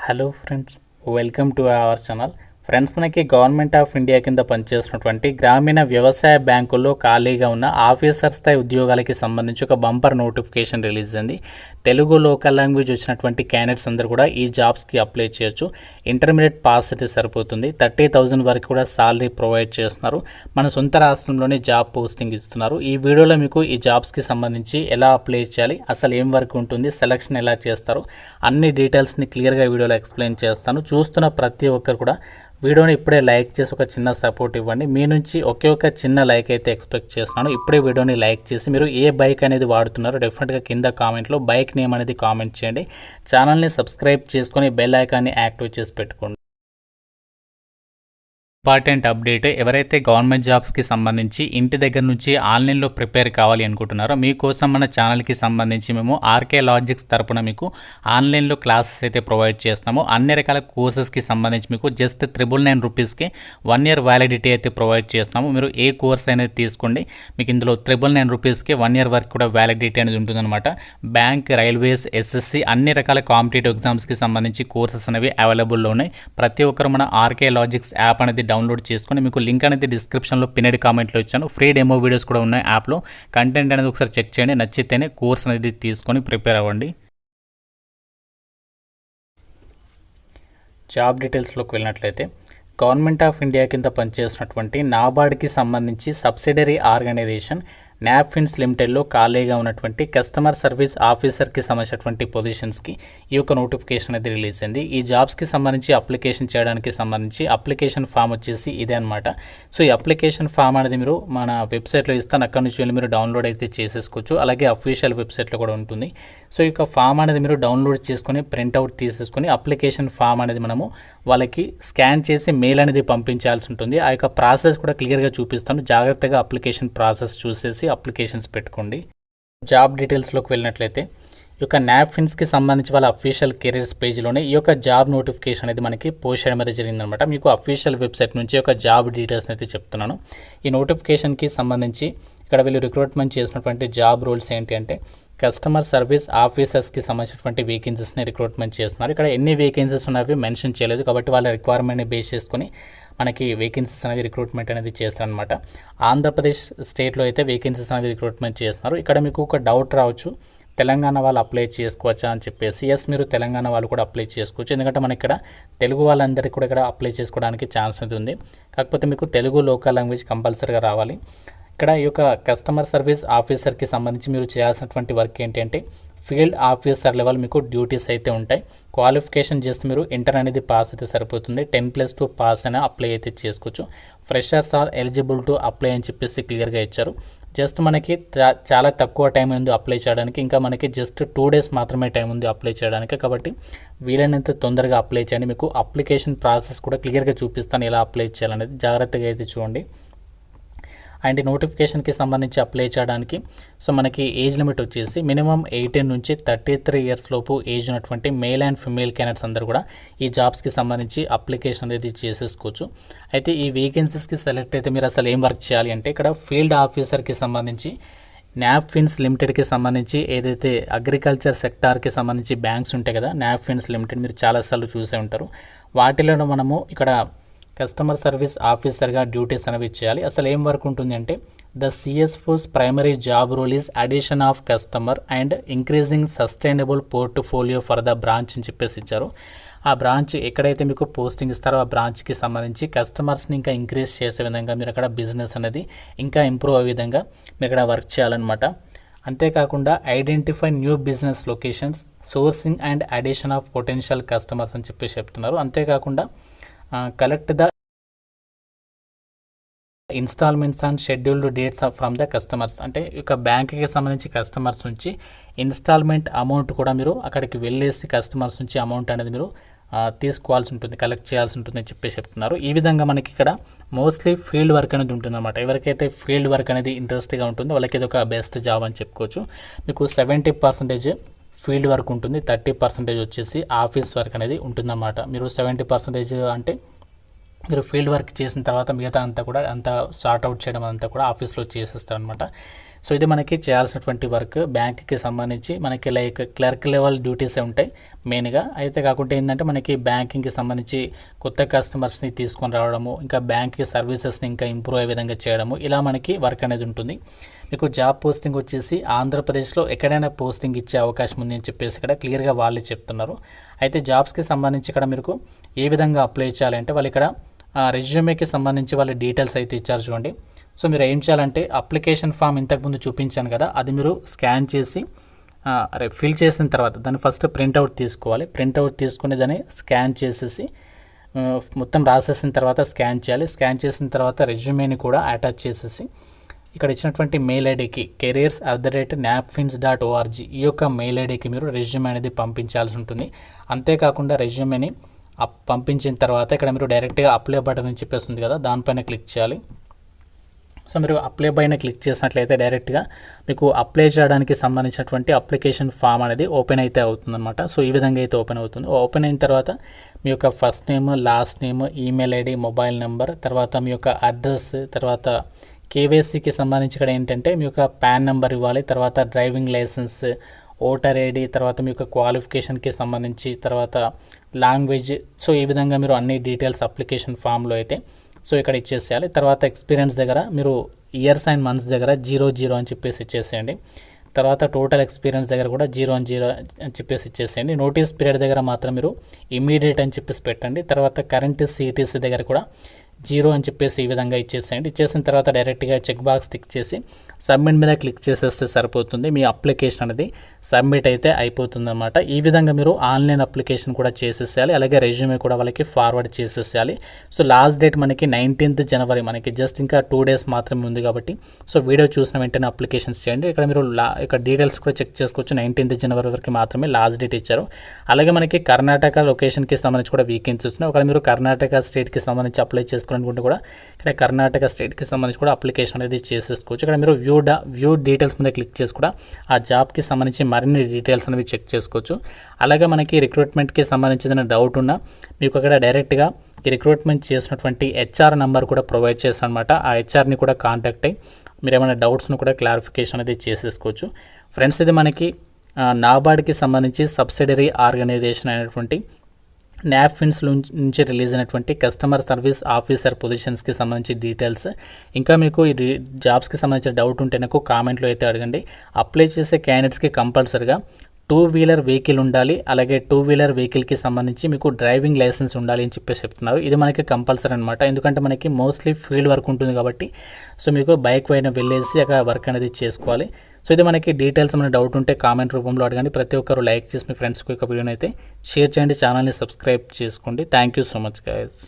Hello friends, welcome to our channel. Friends, మనకి government of India కింద పనిచేస్తున్నటువంటి గ్రామీణ వ్యవసాయ బ్యాంకుల్లో ఖాళీగా ఉన్న ఆఫీసర్ స్థాయి ఉద్యోగాలకి సంబంధించి ఒక బంపర్ నోటిఫికేషన్ రిలీజ్ అయింది. తెలుగు లోకల్ లాంగ్వేజ్ వచ్చినటువంటి క్యాండిడేట్స్ అందరూ కూడా ఈ జాబ్స్కి అప్లై చేయొచ్చు. ఇంటర్మీడియట్ పాస్ అయితే సరిపోతుంది. 30,000 వరకు కూడా సాలరీ ప్రొవైడ్ చేస్తున్నారు. మన సొంత రాష్ట్రంలోనే జాబ్ పోస్టింగ్ ఇస్తున్నారు. ఈ వీడియోలో మీకు ఈ జాబ్స్కి సంబంధించి ఎలా అప్లై చేయాలి, అసలు ఏం వర్క్ ఉంటుంది, సెలక్షన్ ఎలా చేస్తారు, అన్ని డీటెయిల్స్ని క్లియర్గా వీడియోలో ఎక్స్ప్లెయిన్ చేస్తాను. చూస్తున్న ప్రతి ఒక్కరు కూడా వీడియోని ఇప్పుడే లైక్ చేసి ఒక చిన్న సపోర్ట్ ఇవ్వండి. మీ నుంచి ఒకే ఒక చిన్న లైక్ అయితే ఎక్స్పెక్ట్ చేస్తున్నాను. ఇప్పుడే వీడియోని లైక్ చేసి మీరు ఏ బైక్ అనేది వాడుతున్నారో డెఫినెట్గా కింద కామెంట్లో బైక్ నేమ్ అనేది కామెంట్ చేయండి. ఛానల్ని సబ్స్క్రైబ్ చేసుకొని బెల్ ఐకాన్ని యాక్టివేట్ చేసి పెట్టుకోండి. ఇంపార్టెంట్ అప్డేట్, ఎవరైతే గవర్నమెంట్ జాబ్స్కి సంబంధించి ఇంటి దగ్గర నుంచి ఆన్లైన్లో ప్రిపేర్ కావాలి అనుకుంటున్నారో మీకోసం మన ఛానల్కి సంబంధించి మేము ఆర్కే లాజిక్స్ తరపున మీకు ఆన్లైన్లో క్లాసెస్ అయితే ప్రొవైడ్ చేస్తున్నాము. అన్ని రకాల కోర్సెస్కి సంబంధించి మీకు జస్ట్ 999 రూపీస్కి 1 year వ్యాలిడిటీ అయితే ప్రొవైడ్ చేస్తున్నాము. మీరు ఏ కోర్స్ అనేది తీసుకోండి, మీకు ఇందులో 999 రూపీస్కి 1 year వరకు కూడా వ్యాలిడిటీ అనేది ఉంటుందన్నమాట. బ్యాంక్, రైల్వేస్, ఎస్ఎస్సి అన్ని రకాల కాంపిటేటివ్ ఎగ్జామ్స్కి సంబంధించి కోర్సెస్ అనేవి అవైలబుల్లో ఉన్నాయి. ప్రతి ఒక్కరు మన ఆర్కే లాజిక్స్ యాప్ అనేది డౌన్లోడ్ చేసుకొని మీకు లింక్ అనేది డిస్క్రిప్షన్లో పిన్నెడ్ కామెంట్లో ఇచ్చాను. ఫ్రీ డెమో వీడియోస్ కూడా ఉన్నాయి యాప్లో. కంటెంట్ అనేది ఒకసారి చెక్ చేయండి, నచ్చితేనే కోర్స్ అనేది తీసుకొని ప్రిపేర్ అవ్వండి. జాబ్ డీటెయిల్స్లోకి వెళ్ళినట్లయితే గవర్నమెంట్ ఆఫ్ ఇండియా కింద పనిచేస్తున్నటువంటి నాబార్డ్కి సంబంధించి సబ్సిడరీ ఆర్గనైజేషన్ నాప్ఫిన్స్ లిమిటెడ్లో ఖాళీగా ఉన్నటువంటి కస్టమర్ సర్వీస్ ఆఫీసర్కి సంబంధించినటువంటి పొజిషన్స్కి ఈ యొక్క నోటిఫికేషన్ అనేది రిలీజ్ అయింది. ఈ జాబ్స్కి సంబంధించి అప్లికేషన్ చేయడానికి సంబంధించి అప్లికేషన్ ఫామ్ వచ్చేసి ఇదే అనమాట. సో ఈ అప్లికేషన్ ఫామ్ అనేది మీరు మన వెబ్సైట్లో ఇస్తాను, అక్కడ నుంచి వెళ్ళి మీరు డౌన్లోడ్ అయితే చేసేసుకోవచ్చు. అలాగే అఫీషియల్ వెబ్సైట్లో కూడా ఉంటుంది. సో ఈ యొక్క ఫామ్ అనేది మీరు డౌన్లోడ్ చేసుకొని ప్రింట్అవుట్ తీసేసుకొని అప్లికేషన్ ఫామ్ అనేది మనము వాళ్ళకి స్కాన్ చేసి మెయిల్ అనేది పంపించాల్సి ఉంటుంది. ఆ యొక్క ప్రాసెస్ కూడా క్లియర్గా చూపిస్తాను. జాగ్రత్తగా అప్లికేషన్ ప్రాసెస్ చూసేసి అప్లికేషన్స్ పెట్టుకోండి. జాబ్ డీటెయిల్స్లోకి వెళ్ళినట్లయితే ఈ యొక్క నాప్ఫిన్స్కి సంబంధించి వాళ్ళ అఫీషియల్ కెరీర్స్ పేజ్లోనే ఈ యొక్క జాబ్ నోటిఫికేషన్ అనేది మనకి పోస్ట్ చేయడం అనేది జరిగిందనమాట. మీకు అఫీషియల్ వెబ్సైట్ నుంచి ఒక జాబ్ డీటెయిల్స్ అయితే చెప్తున్నాను. ఈ నోటిఫికేషన్కి సంబంధించి ఇక్కడ వీళ్ళు రిక్రూట్మెంట్ చేసినటువంటి జాబ్ రోల్స్ ఏంటి అంటే కస్టమర్ సర్వీస్ ఆఫీసర్స్కి సంబంధించినటువంటి వేకెన్సీస్ని రిక్రూట్మెంట్ చేస్తున్నారు. ఇక్కడ ఎన్ని వేకెన్సీస్ ఉన్నవి మెన్షన్ చేయలేదు, కాబట్టి వాళ్ళ రిక్వైర్మెంట్ని బేస్ చేసుకొని మనకి వేకెన్సీస్ అనేది రిక్రూట్మెంట్ అనేది చేస్తారనమాట. ఆంధ్రప్రదేశ్ స్టేట్లో అయితే వేకెన్సీస్ అనేది రిక్రూట్మెంట్ చేస్తున్నారు. ఇక్కడ మీకు ఒక డౌట్ రావచ్చు, తెలంగాణ వాళ్ళు అప్లై చేసుకోవచ్చా అని చెప్పేసి. ఎస్, మీరు తెలంగాణ వాళ్ళు కూడా అప్లై చేసుకోవచ్చు. ఎందుకంటే మనకి ఇక్కడ తెలుగు వాళ్ళందరికీ కూడా ఇక్కడ అప్లై చేసుకోవడానికి ఛాన్స్ అనేది ఉంది. కాకపోతే మీకు తెలుగు లోకల్ లాంగ్వేజ్ కంపల్సరీగా రావాలి. ఇక్కడ ఈ యొక్క కస్టమర్ సర్వీస్ ఆఫీసర్కి సంబంధించి మీరు చేయాల్సినటువంటి వర్క్ ఏంటి అంటే ఫీల్డ్ ఆఫీసర్ లెవెల్ మీకు డ్యూటీస్ అయితే ఉంటాయి. క్వాలిఫికేషన్ చేస్తే మీరు ఇంటర్ అనేది పాస్ అయితే సరిపోతుంది. 10+2 పాస్ అయినా అప్లై అయితే చేసుకోవచ్చు. Freshers are eligible to apply అని చెప్పేసి క్లియర్గా ఇచ్చారు. జస్ట్ మనకి చాలా తక్కువ టైం ఉంది అప్లై చేయడానికి. ఇంకా మనకి జస్ట్ 2 days మాత్రమే టైం ఉంది అప్లై చేయడానికి. కాబట్టి వీలైనంత తొందరగా అప్లై చేయండి. మీకు అప్లికేషన్ ప్రాసెస్ కూడా క్లియర్గా చూపిస్తాను, ఎలా అప్లై చేయాలనేది జాగ్రత్తగా అయితే చూడండి. అండ్ నోటిఫికేషన్కి సంబంధించి అప్లై చేయడానికి సో మనకి ఏజ్ లిమిట్ వచ్చేసి మినిమం 18 నుంచి 33 years లోపు ఏజ్ ఉన్నటువంటి మేల్ అండ్ ఫిమేల్ క్యాండిడేట్స్ అందరూ కూడా ఈ జాబ్స్కి సంబంధించి అప్లికేషన్ అనేది చేసేసుకోవచ్చు. అయితే ఈ వేకెన్సీస్కి సెలెక్ట్ అయితే మీరు అసలు ఏం వర్క్ చేయాలి అంటే ఇక్కడ ఫీల్డ్ ఆఫీసర్కి సంబంధించి నాప్ఫిన్స్ లిమిటెడ్కి సంబంధించి ఏదైతే అగ్రికల్చర్ సెక్టార్కి సంబంధించి బ్యాంక్స్ ఉంటాయి కదా, నాప్ఫిన్స్ లిమిటెడ్ మీరు చాలాసార్లు చూసే ఉంటారు. వాటిలో మనము ఇక్కడ కస్టమర్ సర్వీస్ ఆఫీసర్గా డ్యూటీస్ అనేవి చేయాలి. అసలు ఏం వర్క్ ఉంటుంది అంటే the CSO's primary job role is addition of customer and increasing sustainable portfolio for the branch అని చెప్పేసి ఇచ్చారు. ఆ బ్రాంచ్ ఎక్కడైతే మీకు పోస్టింగ్ ఇస్తారో ఆ బ్రాంచ్కి సంబంధించి కస్టమర్స్ని ఇంకా ఇంక్రీజ్ చేసే విధంగా మీరు అక్కడ బిజినెస్ అనేది ఇంకా ఇంప్రూవ్ అయ్యే విధంగా మీరు ఇక్కడ వర్క్ చేయాలన్నమాట. అంతేకాకుండా identify new business locations, sourcing and addition of potential customers అని చెప్పేసి చెప్తున్నారు. అంతేకాకుండా collect the instalments and scheduled dates from the customers, అంటే ఇక బ్యాంక్కి సంబంధించి కస్టమర్స్ నుంచి ఇన్స్టాల్మెంట్ అమౌంట్ కూడా మీరు అక్కడికి వెళ్ళేసి కస్టమర్స్ నుంచి అమౌంట్ అనేది మీరు తీసుకోవాల్సి ఉంటుంది, కలెక్ట్ చేయాల్సి ఉంటుంది అని చెప్పేసి చెప్తున్నారు. ఈ విధంగా మనకి ఇక్కడ మోస్ట్లీ ఫీల్డ్ వర్క్ అనేది ఉంటుంది అనమాట. ఎవరికైతే ఫీల్డ్ వర్క్ అనేది ఇంట్రెస్ట్గా ఉంటుందో వాళ్ళకి ఇది ఒక బెస్ట్ జాబ్ అని చెప్పుకోవచ్చు. మీకు 70% ఫీల్డ్ వర్క్ ఉంటుంది, 30% వచ్చేసి ఆఫీస్ వర్క్ అనేది ఉంటుందన్నమాట. మీరు 70% అంటే మీరు ఫీల్డ్ వర్క్ చేసిన తర్వాత మిగతా అంతా కూడా సార్ట్ అవుట్ చేయడం అంతా కూడా ఆఫీస్లో చేసేస్తారు అనమాట. సో ఇది మనకి చేయాల్సినటువంటి వర్క్ బ్యాంక్కి సంబంధించి మనకి లైక్ క్లర్క్ లెవెల్ డ్యూటీసే ఉంటాయి మెయిన్గా. అయితే కాకుండా ఏంటంటే మనకి బ్యాంకింగ్కి సంబంధించి కొత్త కస్టమర్స్ని తీసుకొని రావడము, ఇంకా బ్యాంక్కి సర్వీసెస్ని ఇంకా ఇంప్రూవ్ అయ్యే విధంగా చేయడము, ఇలా మనకి వర్క్ అనేది ఉంటుంది. మీకు జాబ్ పోస్టింగ్ వచ్చేసి ఆంధ్రప్రదేశ్లో ఎక్కడైనా పోస్టింగ్ ఇచ్చే అవకాశం ఉంది అని చెప్పేసి ఇక్కడ క్లియర్గా వాళ్ళే చెప్తున్నారు. అయితే జాబ్స్కి సంబంధించి ఇక్కడ మీకు ఏ విధంగా అప్లై చేయాలంటే వాళ్ళు ఇక్కడ రెజ్యూమేకి సంబంధించి వాళ్ళ డీటెయిల్స్ అయితే ఇచ్చారు చూడండి. సో మీరు ఏం చేయాలంటే అప్లికేషన్ ఫామ్ ఇంతకుముందు చూపించాను కదా, అది మీరు స్కాన్ చేసి ఫిల్ చేసిన తర్వాత దాన్ని ఫస్ట్ ప్రింట్అవుట్ తీసుకోవాలి. ప్రింట్అవుట్ తీసుకుని దాన్ని స్కాన్ చేసేసి మొత్తం రాసేసిన తర్వాత స్కాన్ చేయాలి. స్కాన్ చేసిన తర్వాత రెజ్యూమేని కూడా అటాచ్ చేసేసి ఇక్కడ ఇచ్చినటువంటి మెయిల్ ఐడికి careers@napfins.org ఈ యొక్క మెయిల్ ఐడికి మీరు రెజ్యూమే అనేది పంపించాల్సి ఉంటుంది. అంతేకాకుండా రెజ్యూమేని పంపించిన తర్వాత ఇక్కడ మీరు డైరెక్ట్గా అప్లై బటన్ అని చెప్పేస్తుంది కదా, దానిపైన క్లిక్ చేయాలి. సో మీరు అప్లై పైన క్లిక్ చేసినట్లయితే డైరెక్ట్గా మీకు అప్లై చేయడానికి సంబంధించినటువంటి అప్లికేషన్ ఫామ్ అనేది ఓపెన్ అయితే అవుతుందన్నమాట. సో ఈ విధంగా అయితే ఓపెన్ అవుతుంది. ఓపెన్ అయిన తర్వాత మీ యొక్క first name, last name, email ID, mobile number, తర్వాత మీ యొక్క అడ్రస్, తర్వాత కేవైసీకి సంబంధించి ఇక్కడ ఏంటంటే మీ యొక్క పాన్ నెంబర్ ఇవ్వాలి, తర్వాత డ్రైవింగ్ లైసెన్స్, ఓటర్ ఐడి, తర్వాత మీ యొక్క క్వాలిఫికేషన్కి సంబంధించి, తర్వాత లాంగ్వేజ్. సో ఈ విధంగా మీరు అన్ని డీటెయిల్స్ అప్లికేషన్ ఫామ్లో అయితే సో ఇక్కడ ఇచ్చేసేయాలి. తర్వాత ఎక్స్పీరియన్స్ దగ్గర మీరు ఇయర్స్ అండ్ మంత్స్ దగ్గర 00 అని చెప్పేసి ఇచ్చేసేయండి. తర్వాత టోటల్ ఎక్స్పీరియన్స్ దగ్గర కూడా 0 అని చెప్పేసి ఇచ్చేసేయండి. నోటీస్ పీరియడ్ దగ్గర మాత్రం మీరు ఇమీడియట్ అని చెప్పేసి పెట్టండి. తర్వాత కరెంట్ సిటీసీ దగ్గర కూడా 0 అని చెప్పేసి ఈ విధంగా ఇచ్చేసేయండి. ఇచ్చేసిన తర్వాత డైరెక్ట్గా చెక్ బాక్స్ టిక్ చేసి సబ్మిట్ మీద క్లిక్ చేసేస్తే సరిపోతుంది. మీ అప్లికేషన్ అనేది సబ్మిట్ అయితే అయిపోతుంది అన్నమాట. ఈ విధంగా మీరు ఆన్లైన్ అప్లికేషన్ కూడా చేసేసేయాలి, అలాగే రెజ్యూమే కూడా వాళ్ళకి ఫార్వర్డ్ చేసేసేయాలి. సో లాస్ట్ డేట్ మనకి 19th జనవరి, మనకి జస్ట్ ఇంకా 2 days మాత్రమే ఉంది కాబట్టి సో వీడియో చూసిన వెంటనే అప్లికేషన్స్ చేయండి. ఇక్కడ మీరు ఇక్కడ డీటెయిల్స్ కూడా చెక్ చేసుకోవచ్చు. 19th జనవరి వరకు మాత్రమే లాస్ట్ డేట్ ఇచ్చారు. అలాగే మనకి కర్ణాటక లొకేషన్కి సంబంధించి కూడా వీకెన్సీ వస్తున్నాయి. ఒకవేళ మీరు కర్ణాటక స్టేట్కి సంబంధించి అప్లై చేసుకోవాలనుకుంటే కూడా ఇక్కడ కర్ణాటక స్టేట్కి సంబంధించి కూడా అప్లికేషన్ అనేది చేసేసుకోవచ్చు. ఇక్కడ మీరు వ్యూ డీటెయిల్స్ మీద క్లిక్ చేసి కూడా ఆ జాబ్కి సంబంధించి మరిన్ని డీటెయిల్స్ అనేవి చెక్ చేసుకోవచ్చు. అలాగే మనకి రిక్రూట్మెంట్కి సంబంధించిన డౌట్ ఉన్నా మీకు అక్కడ డైరెక్ట్గా ఈ రిక్రూట్మెంట్ చేసినటువంటి హెచ్ఆర్ నెంబర్ కూడా ప్రొవైడ్ చేస్తాను అనమాట. ఆ హెచ్ఆర్ని కూడా కాంటాక్ట్ అయ్యి మీరు ఏమైనా డౌట్స్ను కూడా క్లారిఫికేషన్ అనేది చేసేసుకోవచ్చు. ఫ్రెండ్స్, ఇది మనకి నాబార్డ్కి సంబంధించి సబ్సిడరీ ఆర్గనైజేషన్ అయినటువంటి నాప్ఫిన్స్ నుంచి రిలీజ్ అయినటువంటి కస్టమర్ సర్వీస్ ఆఫీసర్ పొజిషన్స్కి సంబంధించి డీటెయిల్స్. ఇంకా మీకు ఈ జాబ్స్కి సంబంధించిన డౌట్ ఉంటే నాకు కామెంట్లో అయితే అడగండి. అప్లై చేసే క్యాండిడేట్స్కి కంపల్సరిగా 2-wheeler వెహికల్ ఉండాలి, అలాగే 2-wheeler వెహికల్కి సంబంధించి మీకు డ్రైవింగ్ లైసెన్స్ ఉండాలి అని చెప్పేసి చెప్తున్నారు. ఇది మనకి కంపల్సరీ అనమాట, ఎందుకంటే మనకి మోస్ట్లీ ఫీల్డ్ వర్క్ ఉంటుంది కాబట్టి సో మీకు బైక్ పైన వెళ్ళేసి అక్కడ వర్క్ అనేది చేసుకోవాలి. సో ఇది మనకి డీటెయిల్స్ మన డౌట్ ఉంటే కామెంట్ రూపంలో అడగండి. ప్రతి ఒక్కరు లైక్ చేసి మీ ఫ్రెండ్స్కి ఒక వీడియోని అయితే షేర్ చేయండి, ఛానల్ని సబ్స్క్రైబ్ చేసుకోండి. Thank you so much guys.